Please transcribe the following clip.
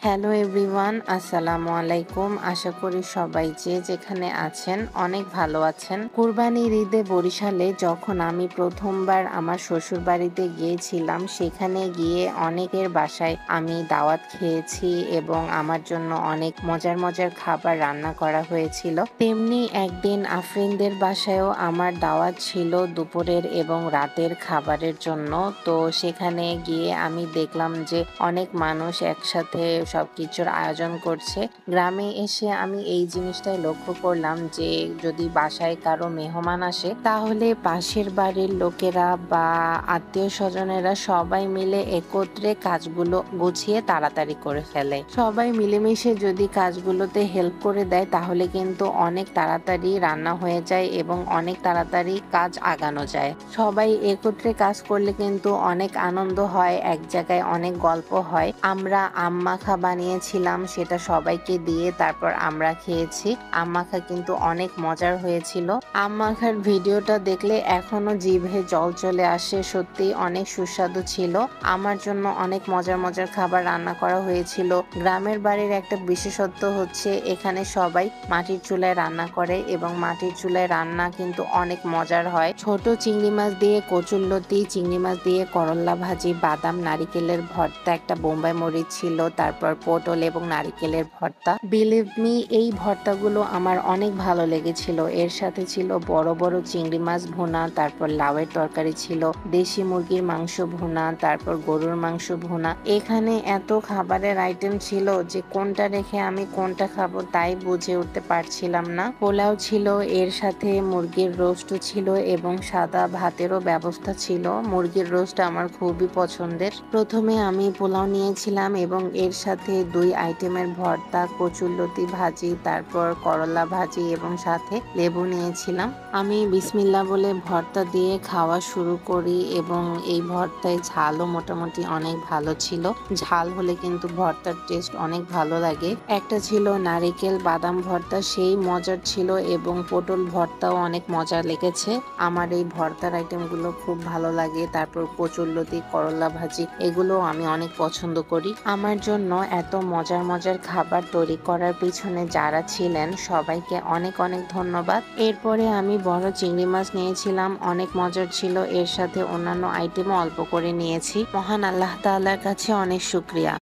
Hello everyone, আসসালামু আলাইকুম। আশা করি সবাই যে যেখানে আছেন অনেক ভালো আছেন। কুরবানির ঈদে বরিশালে যখন আমি প্রথমবার আমার শ্বশুর বাড়িতে গিয়েছিলাম, সেখানে গিয়ে অনেকের বাসায় আমি দাওয়াত খেয়েছি এবং আমার জন্য অনেক মজার মজার খাবার রান্না করা হয়েছিল। তেমনি একদিন আফরিনদের বাসায়ও আমার দাওয়াত ছিল দুপুরের এবং রাতের খাবারের জন্য। তো সেখানে গিয়ে আমি দেখলাম যে অনেক মানুষ একসাথে সবকিছুর আয়োজন করছে। গ্রামে এসে আমি এই জিনিসটাই লক্ষ্য করলাম যে যদি বাসায় কারো মেহমান আসে তাহলে পাশের বাড়ির লোকেরা বা আত্মীয় স্বজনেরা সবাই মিলে একত্রে কাজগুলো গুছিয়ে তাড়াতাড়ি করে ফেলে। সবাই মিলেমিশে যদি কাজগুলোতে হেল্প করে দেয় তাহলে কিন্তু অনেক তাড়াতাড়ি রান্না হয়ে যায় এবং অনেক তাড়াতাড়ি কাজ আগানো যায়। সবাই একত্রে কাজ করলে কিন্তু অনেক আনন্দ হয়, এক জায়গায় অনেক গল্প হয়। আমরা আম মাখা বানিয়েছিলাম, সেটা সবাইকে দিয়ে তারপর আমরা খেয়েছি। আম মাখা কিন্তু অনেক মজার হয়েছিল। আম মাখার ভিডিওটা দেখলে এখনো জিভে জল চলে আসে, সত্যি অনেক সুস্বাদু ছিল। আমার জন্য অনেক মজার মজার খাবার রান্না করা হয়েছিল। গ্রামের বাড়ির একটা বিশেষত্ব হচ্ছে এখানে সবাই মাটির চুলায় রান্না করে এবং মাটির চুলায় রান্না কিন্তু অনেক মজার হয়। ছোট চিংড়ি মাছ দিয়ে কচুরলতি, চিংড়ি মাছ দিয়ে করল্লা ভাজি, বাদাম, নারিকেলের ভর্তা, একটা বোম্বাই মরিচ ছিল, তারপর পটল এবং নারিকেলের ভর্তা। বিলিভ মি, এই ভর্তাগুলো আমার অনেক ভালো লেগেছিল। এর সাথে ছিল বড় বড় চিংড়ি মাছ ভুনা, তারপর লাউয়ের তরকারি ছিল, দেশি মুরগির মাংস ভুনা, তারপর গরুর মাংস ভুনা। এখানে এত খাবারের আইটেম ছিল যে কোনটা রেখে আমি কোনটা খাবো তাই বুঝে উঠতে পারছিলাম না। পোলাও ছিল, এর সাথে মুরগির রোস্টও ছিল এবং সাদা ভাতেরও ব্যবস্থা ছিল। মুরগির রোস্ট আমার খুবই পছন্দের। প্রথমে আমি পোলাও নিয়েছিলাম এবং এর সাথে 2 আইটেমের ভর্তা, কচুরলতি ভাজি, তারপর করলা ভাজি এবং সাথে লেবু নিয়েছিলাম। আমি বিসমিল্লাহ বলে ভর্তা দিয়ে খাওয়া শুরু করি এবং এই ভর্তায় ঝালও মোটামুটি অনেক ভালো ছিল। ঝাল হলে কিন্তু ভর্তার টেস্ট অনেক ভালো লাগে। একটা ছিল নারিকেল বাদাম ভর্তা, সেই মজার ছিল এবং পটল ভর্তাও অনেক মজা লেগেছে। আমার এই ভর্তার আইটেমগুলো খুব ভালো লাগে। তারপর কচুরলতি, করলা ভাজি, এগুলো আমি অনেক পছন্দ করি। আমার জন্য এত মজার মজার খাবার তৈরি করার পিছনে যারা ছিলেন সবাইকে অনেক অনেক ধন্যবাদ। এরপরে আমি বড় চিংড়ি মাছ নিয়েছিলাম, অনেক মজার ছিল। এর সাথে অন্যান্য আইটেমও অল্প করে নিয়েছি। মহান আল্লাহ তাআলার কাছে অনেক শুকরিয়া।